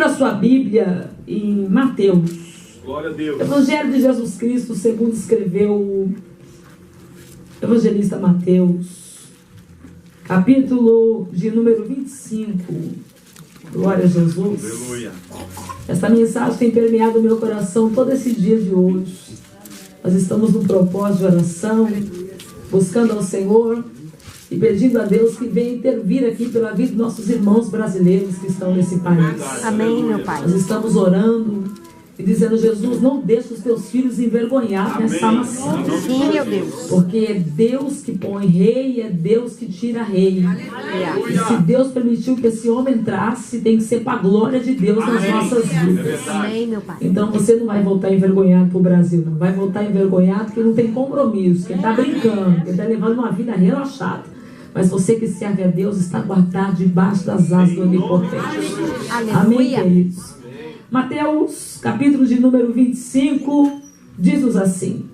Abra sua Bíblia em Mateus. Glória a Deus. Evangelho de Jesus Cristo, segundo escreveu o evangelista Mateus, capítulo de número 25. Glória a Jesus. Aleluia. Esta mensagem tem permeado o meu coração todo esse dia de hoje. Nós estamos no propósito de oração, buscando ao Senhor e pedindo a Deus que venha intervir aqui pela vida dos nossos irmãos brasileiros que estão nesse país. Amém, meu Pai. Nós estamos orando e dizendo: Jesus, não deixe os teus filhos envergonhados nessa nação. Sim, meu Deus. Porque é Deus que põe rei, é Deus que tira rei. E se Deus permitiu que esse homem entrasse, tem que ser para a glória de Deus nas nossas vidas. Amém, meu Pai. Então você não vai voltar envergonhado para o Brasil, não. Vai voltar envergonhado porque não tem compromisso, que está brincando, que está levando uma vida relaxada. Mas você que serve a Deus está guardado debaixo das asas do Onipotente. Amém, queridos? Mateus, capítulo de número 25, diz-nos assim: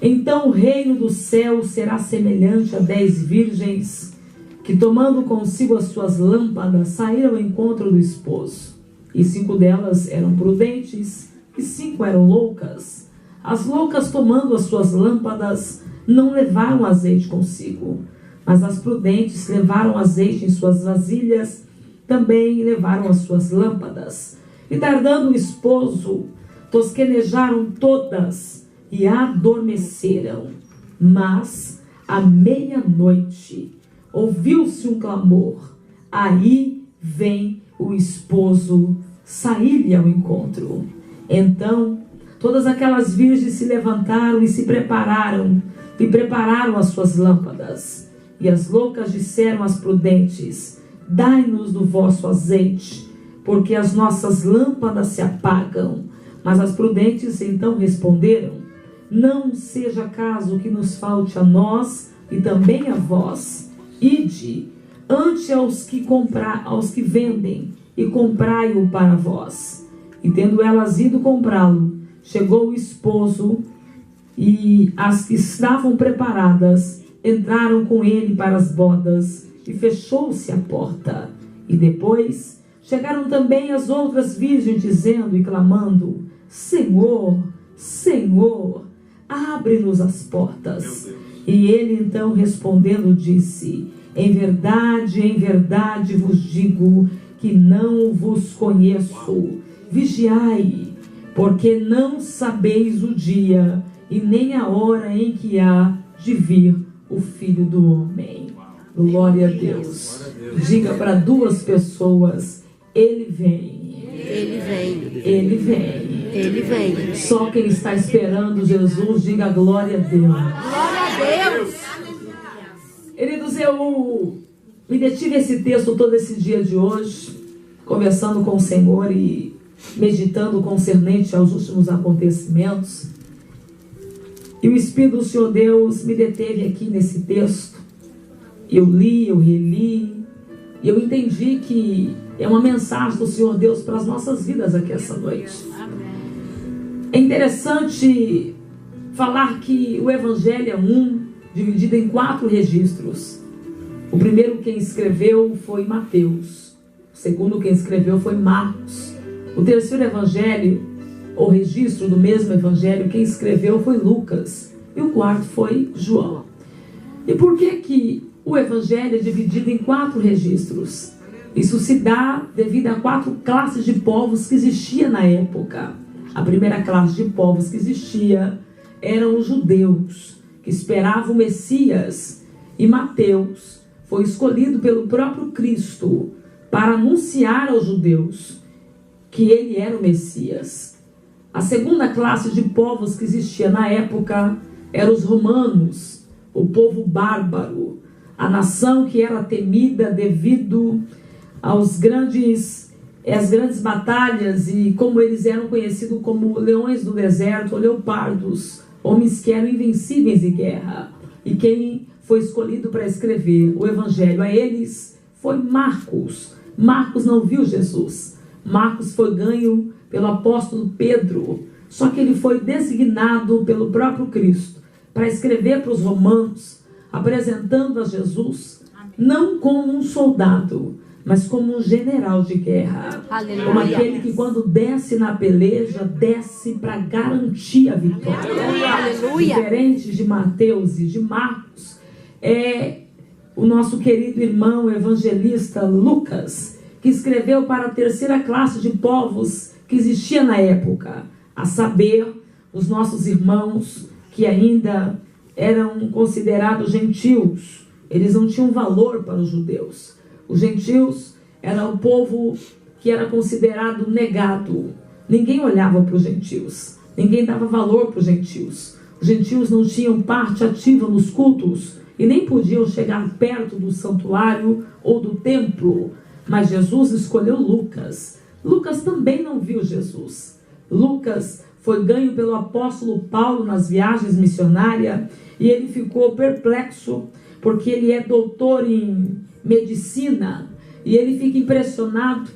Então o reino do céu será semelhante a 10 virgens que, tomando consigo as suas lâmpadas, saíram ao encontro do esposo. E 5 delas eram prudentes e 5 eram loucas. As loucas, tomando as suas lâmpadas, não levaram azeite consigo, mas as prudentes levaram azeite em suas vasilhas, também levaram as suas lâmpadas. E tardando o esposo, tosquenejaram todas e adormeceram. Mas, à meia-noite, ouviu-se um clamor: aí vem o esposo, sair-lhe ao encontro. Então, todas aquelas virgens se levantaram e se prepararam, e prepararam as suas lâmpadas. E as loucas disseram às prudentes: dai-nos do vosso azeite, porque as nossas lâmpadas se apagam. Mas as prudentes então responderam: não seja caso que nos falte a nós e também a vós. Ide ante aos que vendem e comprai-o para vós. E tendo elas ido comprá-lo, chegou o esposo, e as que estavam preparadas entraram com ele para as bodas, e fechou-se a porta. E depois chegaram também as outras virgens, dizendo e clamando: Senhor, Senhor, abre-nos as portas. E ele então respondendo disse: em verdade vos digo que não vos conheço. Vigiai, porque não sabeis o dia e nem a hora em que há de vir o Filho do Homem. Glória a Deus. Diga para 2 pessoas: Ele vem. Ele vem. Ele vem. Ele vem. Só quem está esperando Jesus, diga glória a Deus. Glória a Deus. Queridos, eu me detive esse texto todo esse dia de hoje, conversando com o Senhor e meditando concernente aos últimos acontecimentos. E o Espírito do Senhor Deus me deteve aqui nesse texto. Eu li, eu reli, e eu entendi que é uma mensagem do Senhor Deus para as nossas vidas aqui essa noite. É interessante falar que o Evangelho é dividido em 4 registros. O primeiro quem escreveu foi Mateus. O segundo quem escreveu foi Marcos. O terceiro evangelho, ou registro do mesmo evangelho, quem escreveu foi Lucas. E o quarto foi João. E por que o evangelho é dividido em 4 registros? Isso se dá devido a 4 classes de povos que existiam na época. A primeira classe de povos que existia eram os judeus, que esperavam o Messias. E Mateus foi escolhido pelo próprio Cristo para anunciar aos judeus que ele era o Messias. A segunda classe de povos que existia na época eram os romanos, o povo bárbaro, a nação que era temida devido às grandes batalhas, e como eles eram conhecidos como leões do deserto, ou leopardos, homens que eram invencíveis em guerra. E quem foi escolhido para escrever o evangelho a eles foi Marcos. Marcos não viu Jesus. Marcos foi ganho pelo apóstolo Pedro, só que ele foi designado pelo próprio Cristo para escrever para os romanos, apresentando a Jesus não como um soldado, mas como um general de guerra. Aleluia. Como aquele que quando desce na peleja, desce para garantir a vitória. Aleluia. Diferente de Mateus e de Marcos, é o nosso querido irmão evangelista Lucas, que escreveu para a terceira classe de povos que existia na época, a saber, os nossos irmãos que ainda eram considerados gentios. Eles não tinham valor para os judeus. Os gentios eram o povo que era considerado negado. Ninguém olhava para os gentios. Ninguém dava valor para os gentios. Os gentios não tinham parte ativa nos cultos e nem podiam chegar perto do santuário ou do templo. Mas Jesus escolheu Lucas. Lucas também não viu Jesus. Lucas foi ganho pelo apóstolo Paulo nas viagens missionárias e ele ficou perplexo porque ele é doutor em medicina e ele fica impressionado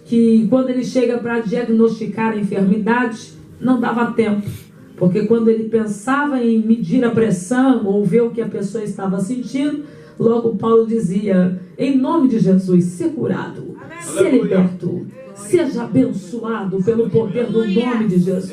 que quando ele chega para diagnosticar a enfermidade, não dava tempo, porque quando ele pensava em medir a pressão ou ver o que a pessoa estava sentindo, logo Paulo dizia: em nome de Jesus, ser curado, ser liberto, seja abençoado pelo poder do nome de Jesus.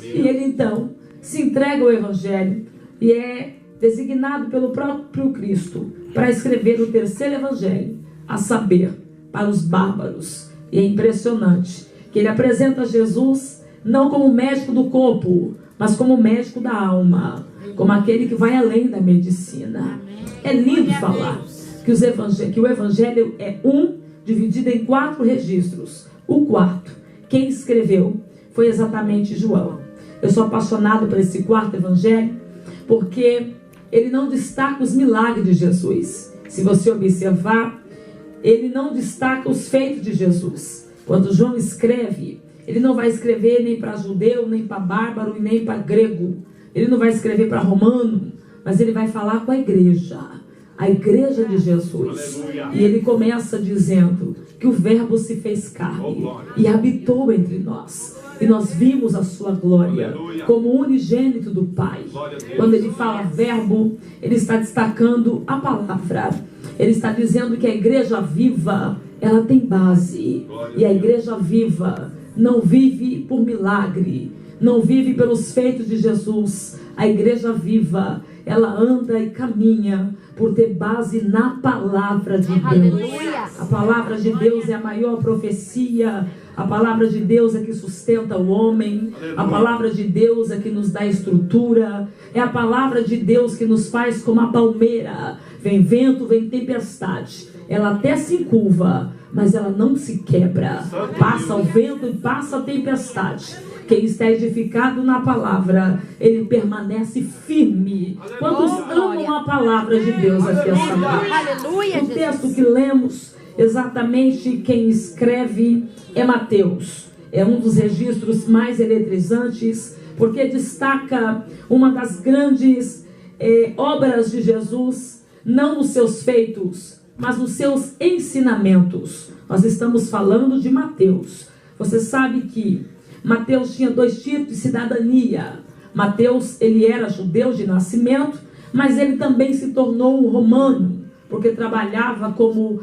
E ele então se entrega ao Evangelho e é designado pelo próprio Cristo para escrever o terceiro Evangelho, a saber, para os bárbaros. E é impressionante que ele apresenta Jesus não como médico do corpo, mas como médico da alma, como aquele que vai além da medicina. É lindo falar que o Evangelho é dividido em 4 registros. O quarto, quem escreveu, foi exatamente João. Eu sou apaixonado por esse quarto Evangelho, porque ele não destaca os milagres de Jesus. Se você observar, ele não destaca os feitos de Jesus. Quando João escreve, ele não vai escrever nem para judeu, nem para bárbaro e nem para grego. Ele não vai escrever para romano, mas ele vai falar com a igreja de Jesus. E ele começa dizendo que o verbo se fez carne e habitou entre nós. E nós vimos a sua glória como unigênito do Pai. Quando ele fala verbo, ele está destacando a palavra. Ele está dizendo que a igreja viva, ela tem base. E a igreja viva não vive por milagre, não vive pelos feitos de Jesus. A igreja viva, ela anda e caminha por ter base na palavra de Deus. A palavra de Deus é a maior profecia. A palavra de Deus é que sustenta o homem. A palavra de Deus é que nos dá estrutura. É a palavra de Deus que nos faz como a palmeira. Vem vento, vem tempestade. Ela até se encurva, mas ela não se quebra. Passa o vento e passa a tempestade. Quem está edificado na palavra, ele permanece firme. Quantos amam a palavra de Deus aqui essa noite? O texto que lemos, exatamente quem escreve é Mateus. É um dos registros mais eletrizantes, porque destaca uma das grandes obras de Jesus, não nos seus feitos, mas nos seus ensinamentos. Nós estamos falando de Mateus. Você sabe que Mateus tinha 2 tipos de cidadania. Mateus, ele era judeu de nascimento, mas ele também se tornou um romano, porque trabalhava como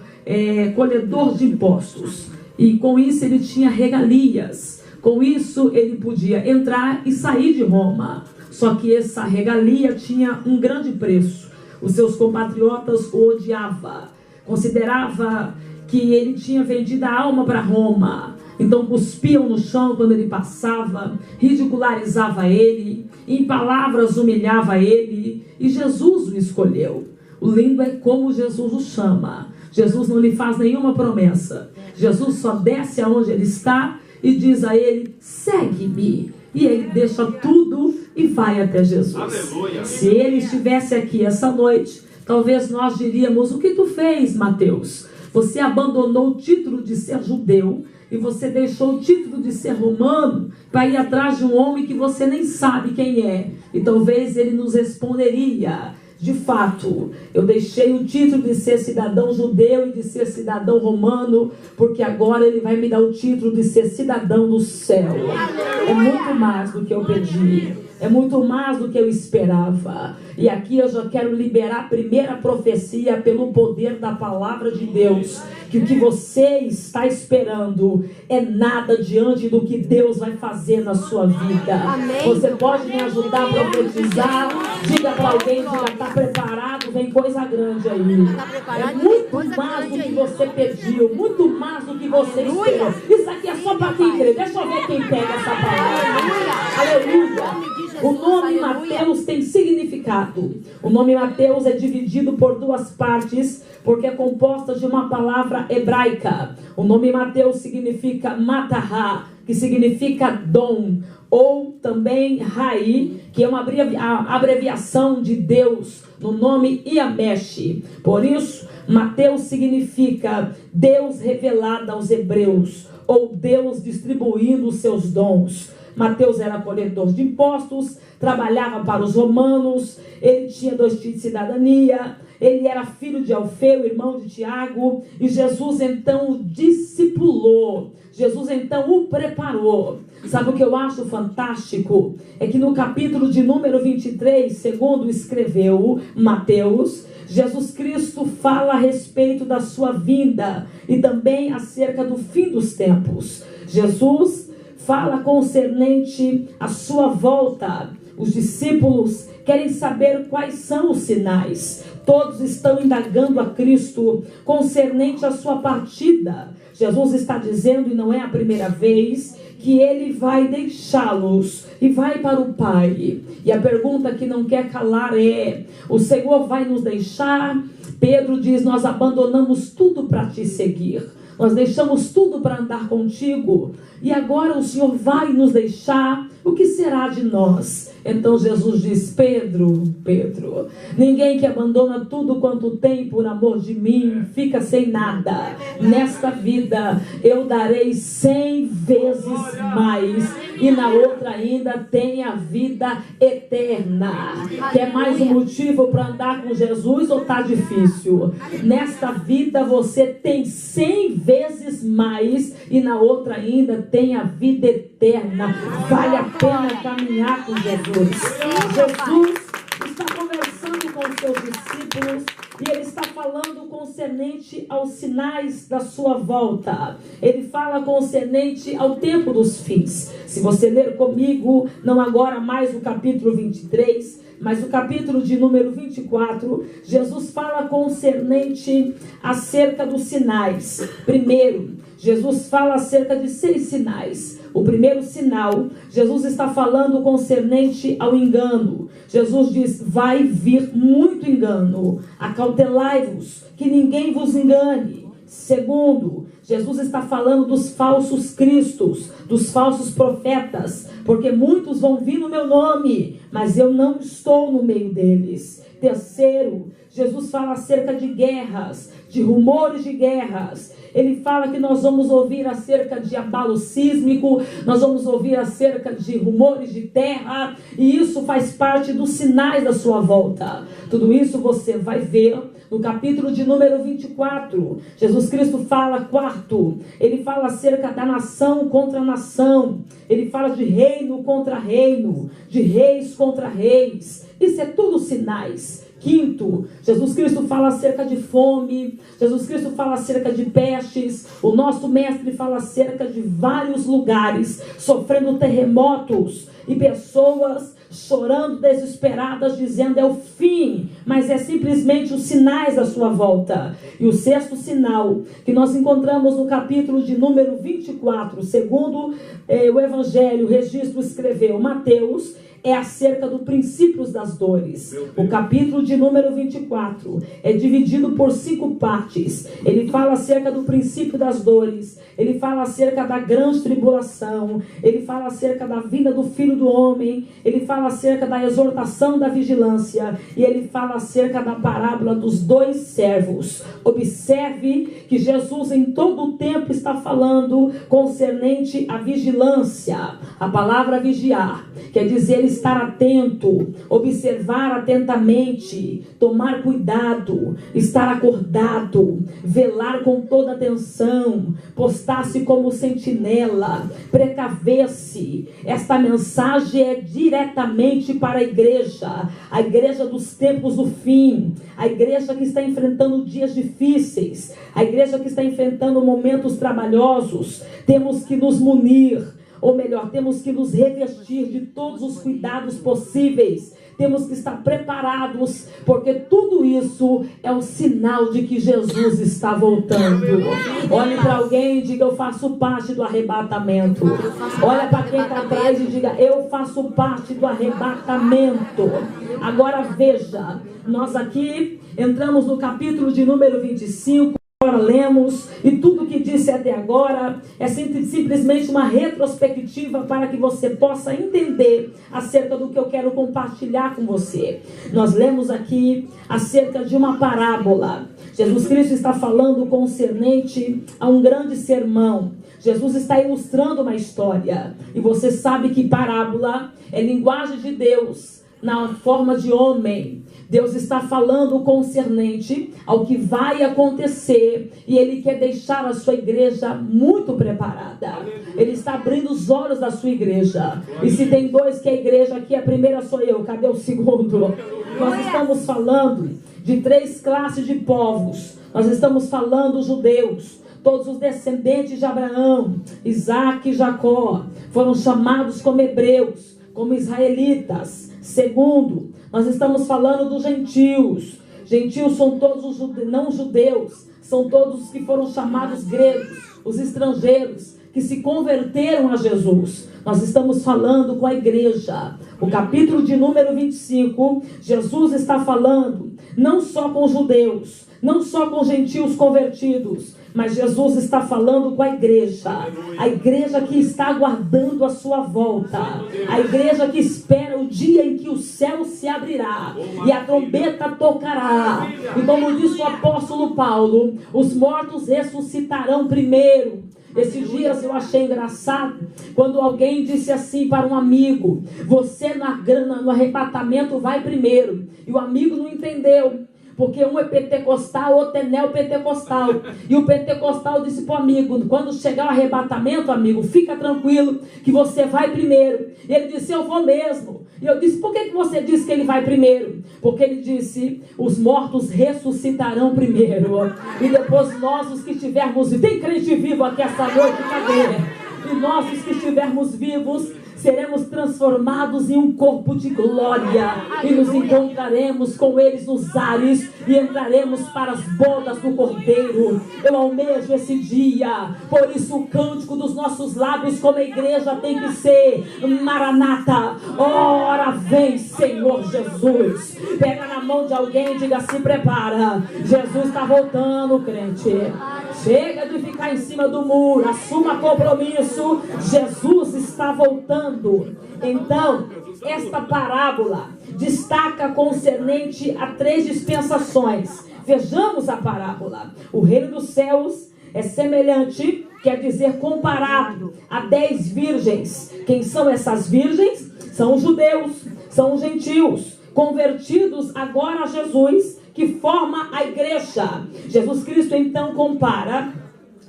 colhedor de impostos. E com isso ele tinha regalias. Com isso ele podia entrar e sair de Roma. Só que essa regalia tinha um grande preço. Os seus compatriotas o odiavam. Considerava que ele tinha vendido a alma para Roma. Então cuspiam no chão quando ele passava, ridicularizava ele, em palavras humilhava ele, e Jesus o escolheu. O lindo é como Jesus o chama. Jesus não lhe faz nenhuma promessa. Jesus só desce aonde ele está e diz a ele: segue-me. E ele deixa tudo e vai até Jesus. Aleluia. Se ele estivesse aqui essa noite, talvez nós diríamos: o que tu fez, Mateus? Você abandonou o título de ser judeu e você deixou o título de ser romano para ir atrás de um homem que você nem sabe quem é. E talvez ele nos responderia: de fato, eu deixei o título de ser cidadão judeu e de ser cidadão romano, porque agora ele vai me dar o título de ser cidadão do céu. É muito mais do que eu pedi. É muito mais do que eu esperava. E aqui eu já quero liberar a primeira profecia pelo poder da palavra de Deus. Que o que você está esperando é nada diante do que Deus vai fazer na sua vida. Amém. Você pode me ajudar a profetizar? Diga para alguém, diga, está preparado? Vem coisa grande aí. É muito mais do que você pediu, muito mais do que você esperou. Isso aqui é só para quem crê. Deixa eu ver quem pega essa palavra. Aleluia. O nome Mateus tem significado. O nome Mateus é dividido por duas partes, porque é composta de uma palavra hebraica. O nome Mateus significa Matahá, que significa dom, ou também Rai, que é uma abreviação de Deus, no nome Iamesh. Por isso, Mateus significa Deus revelado aos hebreus, ou Deus distribuindo os seus dons. Mateus era coletor de impostos, trabalhava para os romanos, ele tinha 2 tipos de cidadania, ele era filho de Alfeu, irmão de Tiago, e Jesus então o discipulou, Jesus então o preparou. Sabe o que eu acho fantástico? É que no capítulo de número 23, segundo escreveu Mateus, Jesus Cristo fala a respeito da sua vinda e também acerca do fim dos tempos. Jesus fala concernente à sua volta. Os discípulos querem saber quais são os sinais. Todos estão indagando a Cristo concernente à sua partida. Jesus está dizendo, e não é a primeira vez, que ele vai deixá-los e vai para o Pai. E a pergunta que não quer calar é: o Senhor vai nos deixar? Pedro diz: nós abandonamos tudo para te seguir. Nós deixamos tudo para andar contigo. E agora o Senhor vai nos deixar. O que será de nós? Então Jesus diz: Pedro, ninguém que abandona tudo quanto tem por amor de mim fica sem nada. Nesta vida eu darei 100 vezes mais, e na outra ainda tem a vida eterna. Quer mais um motivo para andar com Jesus ou está difícil? Nesta vida você tem 100 vezes mais, e na outra ainda tem a vida eterna. Vale a pena caminhar com Jesus. Jesus está conversando com os seus discípulos e ele está falando concernente aos sinais da sua volta. Ele fala concernente ao tempo dos fins. Se você ler comigo, não agora mais o capítulo 23, mas o capítulo de número 24, Jesus fala concernente acerca dos sinais. Primeiro, Jesus fala acerca de 6 sinais. O primeiro sinal, Jesus está falando concernente ao engano. Jesus diz: vai vir muito engano. Acautelai-vos, que ninguém vos engane. Segundo, Jesus está falando dos falsos cristos, dos falsos profetas, porque muitos vão vir no meu nome, mas eu não estou no meio deles. Terceiro, Jesus fala acerca de guerras, de rumores de guerras. Ele fala que nós vamos ouvir acerca de abalo sísmico, nós vamos ouvir acerca de rumores de terra, e isso faz parte dos sinais da sua volta. Tudo isso você vai ver no capítulo de número 24. Jesus Cristo fala, quarto, ele fala acerca da nação contra nação, ele fala de reino contra reino, de reis contra reis. Isso é tudo sinais. Quinto, Jesus Cristo fala acerca de fome, Jesus Cristo fala acerca de pestes, o nosso mestre fala acerca de vários lugares sofrendo terremotos e pessoas chorando desesperadas, dizendo é o fim, mas é simplesmente os sinais da sua volta. E o sexto sinal que nós encontramos no capítulo de número 24, segundo o Evangelho, o registro escreveu Mateus, é acerca dos princípios das dores. O capítulo de número 24 é dividido por 5 partes. Ele fala acerca do princípio das dores, ele fala acerca da grande tribulação, ele fala acerca da vinda do Filho do Homem, ele fala acerca da exortação da vigilância, e ele fala acerca da parábola dos 2 servos. Observe que Jesus em todo o tempo está falando concernente à vigilância. A palavra vigiar quer dizer estar atento, observar atentamente, tomar cuidado, estar acordado, velar com toda atenção, postar-se como sentinela, precaver-se. Esta mensagem é diretamente para a igreja dos tempos do fim, a igreja que está enfrentando dias difíceis, a igreja que está enfrentando momentos trabalhosos. Temos que nos munir, ou melhor, temos que nos revestir de todos os cuidados possíveis. Temos que estar preparados, porque tudo isso é um sinal de que Jesus está voltando. Olhe para alguém e diga: eu faço parte do arrebatamento. Olha para quem está atrás e diga: eu faço parte do arrebatamento. Agora veja, nós aqui entramos no capítulo de número 25. Agora lemos, e tudo que disse até agora é simplesmente uma retrospectiva para que você possa entender acerca do que eu quero compartilhar com você. Nós lemos aqui acerca de uma parábola. Jesus Cristo está falando concernente a um grande sermão. Jesus está ilustrando uma história, e você sabe que parábola é linguagem de Deus na forma de homem. Deus está falando concernente ao que vai acontecer, e Ele quer deixar a sua igreja muito preparada. Ele está abrindo os olhos da sua igreja. E se tem dois que é a igreja aqui, a primeira sou eu, cadê o segundo? Nós estamos falando de 3 classes de povos. Nós estamos falando judeus, todos os descendentes de Abraão, Isaac e Jacó, foram chamados como hebreus, como israelitas. Segundo, nós estamos falando dos gentios. Gentios são todos os não judeus, são todos os que foram chamados gregos, os estrangeiros que se converteram a Jesus. Nós estamos falando com a igreja. O capítulo de número 25, Jesus está falando não só com judeus, não só com gentios convertidos, mas Jesus está falando com a igreja que está aguardando a sua volta, a igreja que espera o dia em que o céu se abrirá e a trombeta tocará. E como disse o apóstolo Paulo, os mortos ressuscitarão primeiro. Esses dias eu achei engraçado quando alguém disse assim para um amigo: você no arrebatamento vai primeiro. E o amigo não entendeu, porque um é pentecostal, outro é neopentecostal. E o pentecostal disse para o amigo: quando chegar o arrebatamento, amigo, fica tranquilo que você vai primeiro. E ele disse: eu vou mesmo. E eu disse: por que você disse que ele vai primeiro? Porque ele disse: os mortos ressuscitarão primeiro, e depois nós, os que estivermos vivos. Tem crente vivo aqui essa noite? Cadê? E nós, os que estivermos vivos, seremos transformados em um corpo de glória, e nos encontraremos com eles nos ares, e entraremos para as bodas do Cordeiro. Eu almejo esse dia. Por isso o cântico dos nossos lábios como igreja tem que ser: Maranata, ora vem Senhor Jesus. Pega na mão de alguém e diga: se prepara, Jesus está voltando, crente. Chega de ficar em cima do muro, assuma compromisso, Jesus está voltando. Então, esta parábola destaca concernente a 3 dispensações. Vejamos a parábola. O reino dos céus é semelhante, quer dizer comparado, a 10 virgens. Quem são essas virgens? São os judeus, são os gentios, convertidos agora a Jesus, que forma a igreja. Jesus Cristo então compara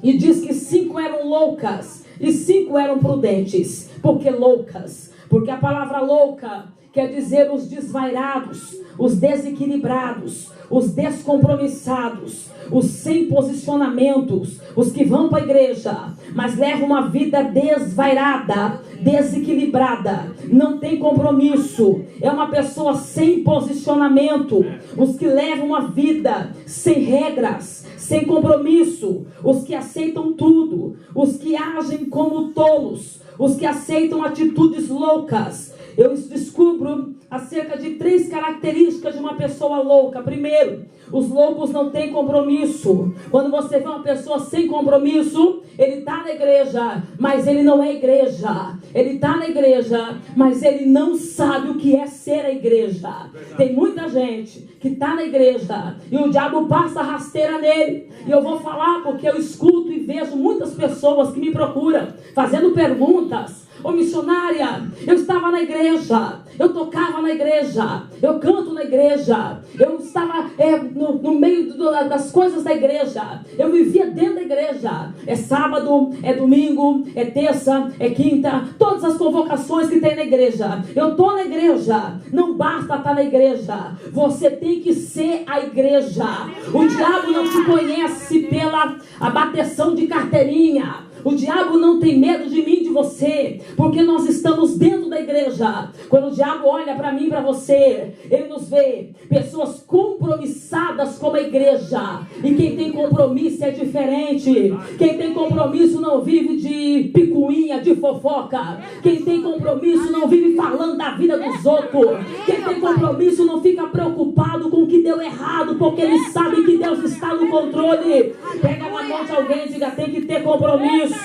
e diz que 5 eram loucas e 5 eram prudentes. Por que loucas? Porque a palavra louca quer dizer os desvairados, os desequilibrados, os descompromissados, os sem posicionamentos, os que vão para a igreja, mas levam uma vida desvairada, desequilibrada, não tem compromisso, é uma pessoa sem posicionamento. Os que levam uma vida sem regras, sem compromisso, os que aceitam tudo, os que agem como tolos, os que aceitam atitudes loucas. Eu descubro acerca de 3 características de uma pessoa louca. Primeiro, os loucos não têm compromisso. Quando você vê uma pessoa sem compromisso, ele está na igreja, mas ele não é igreja. Ele está na igreja, mas ele não sabe o que é ser a igreja. Tem muita gente que está na igreja e o diabo passa rasteira nele. E eu vou falar porque eu escuto e vejo muitas pessoas que me procuram, fazendo perguntas. Ô missionária, eu estava na igreja, eu tocava na igreja, eu canto na igreja, eu estava no meio das coisas da igreja, eu vivia dentro da igreja. É sábado, é domingo, é terça, é quinta, todas as convocações que tem na igreja. Eu estou na igreja, não basta estar na igreja, você tem que ser a igreja. O diabo não te conhece pela bateção de carteirinha. O diabo não tem medo de mim, de você, porque nós estamos dentro da igreja. Quando o diabo olha para mim, para você, ele nos vê pessoas compromissadas com a igreja. E quem tem compromisso é diferente. Quem tem compromisso não vive de picuinha, de fofoca. Quem tem compromisso não vive falando da vida dos outros. Quem tem compromisso não fica preocupado com o que deu errado, porque ele sabe que Deus está no controle. Pega na mão de alguém e diga: tem que ter compromisso.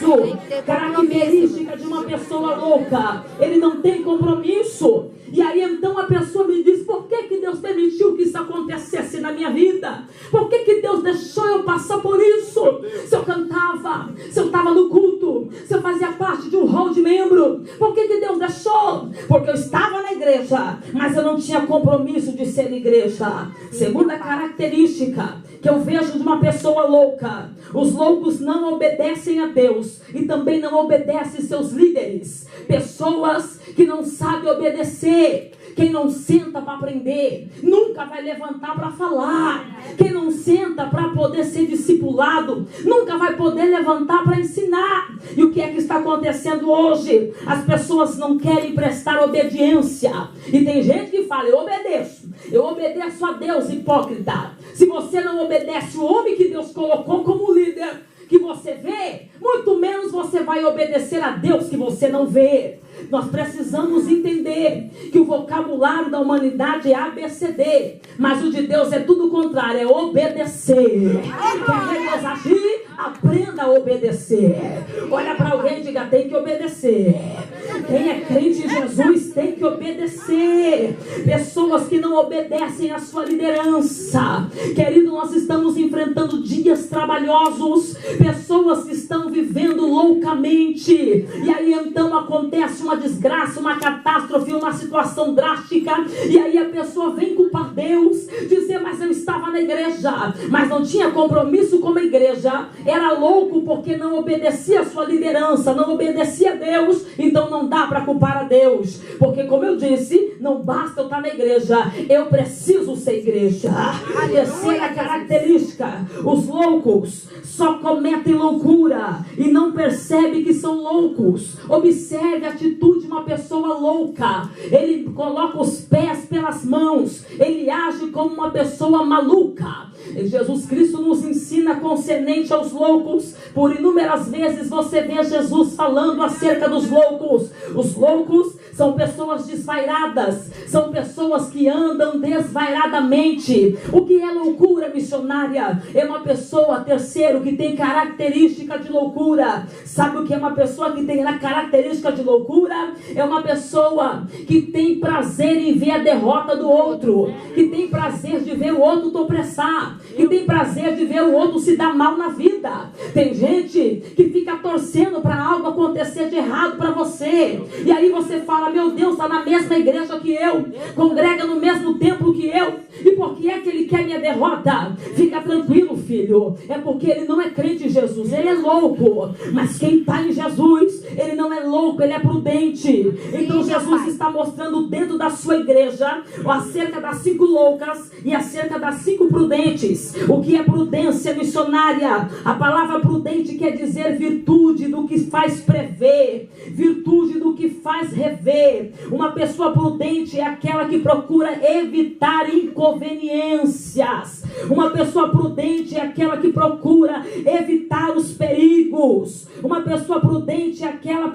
Característica de uma pessoa louca: ele não tem compromisso. E aí então a pessoa me diz: por que Deus permitiu que isso acontecesse na minha vida? Por que Deus deixou eu passar por isso? Se eu cantava, se eu estava no culto, se eu fazia parte de um hall de membro, por que Deus deixou? Porque eu estava na igreja, mas eu não tinha compromisso de ser igreja. Segunda característica que eu vejo de uma pessoa louca: os loucos não obedecem a Deus e também não obedecem seus líderes. Pessoas que não sabem obedecer. Quem não senta para aprender nunca vai levantar para falar. Quem não senta para poder ser discipulado nunca vai poder levantar para ensinar. E o que é que está acontecendo hoje? As pessoas não querem prestar obediência. E tem gente que fala: eu obedeço a Deus. Hipócrita. Se você não obedece o homem que Deus colocou como líder, que você vê, muito menos você vai obedecer a Deus que você não vê. Nós precisamos entender que o vocabulário da humanidade é ABCD, mas o de Deus é tudo o contrário, é obedecer. Quer ver Deus agir? Aprenda a obedecer. Olha para alguém e diga: tem que obedecer. Quem é crente em Jesus tem que obedecer. Pessoas que não obedecem à sua liderança. Querido, nós estamos enfrentando dias trabalhosos. Pessoas que estão vivendo loucamente. E aí então acontece uma desgraça, uma catástrofe, uma situação drástica. E aí a pessoa vem culpar Deus, dizer: mas eu estava na igreja, mas não tinha compromisso com a igreja. Era louco porque não obedecia a sua liderança, não obedecia a Deus. Então não dá para culpar a Deus, porque como eu disse, não basta eu estar na igreja, eu preciso ser igreja. A terceira característica: os loucos só cometem loucura e não percebem que são loucos. Observe a atitude de uma pessoa louca: ele coloca os pés pelas mãos, ele age como uma pessoa maluca. Jesus Cristo nos ensina concernente aos loucos. Por inúmeras vezes você vê Jesus falando acerca dos loucos. Os loucos são pessoas desvairadas, são pessoas que andam desvairadamente. O que é loucura, missionária? É uma pessoa, terceiro, que tem característica de loucura. Sabe o que é uma pessoa que tem a característica de loucura? É uma pessoa que tem prazer em ver a derrota do outro, que tem prazer de ver o outro tropeçar, que tem prazer de ver o outro se dar mal na vida. Tem gente que fica torcendo para algo acontecer de errado para você, e aí você fala: meu Deus, está na mesma igreja que eu, congrega no mesmo templo que eu, e por que é que ele quer minha derrota? Fica tranquilo, filho, é porque ele não é crente em Jesus, ele é louco. Mas quem está em Jesus, ele não é louco, ele é prudente. Então Jesus está mostrando dentro da sua igreja acerca das 5 loucas e acerca das 5 prudentes. O que é prudência, missionária? A palavra prudente quer dizer virtude do que faz prever, virtude do que faz rever. Uma pessoa prudente é aquela que procura evitar inconveniências. Uma pessoa prudente é aquela que procura evitar os perigos. Uma pessoa prudente é aquela pessoa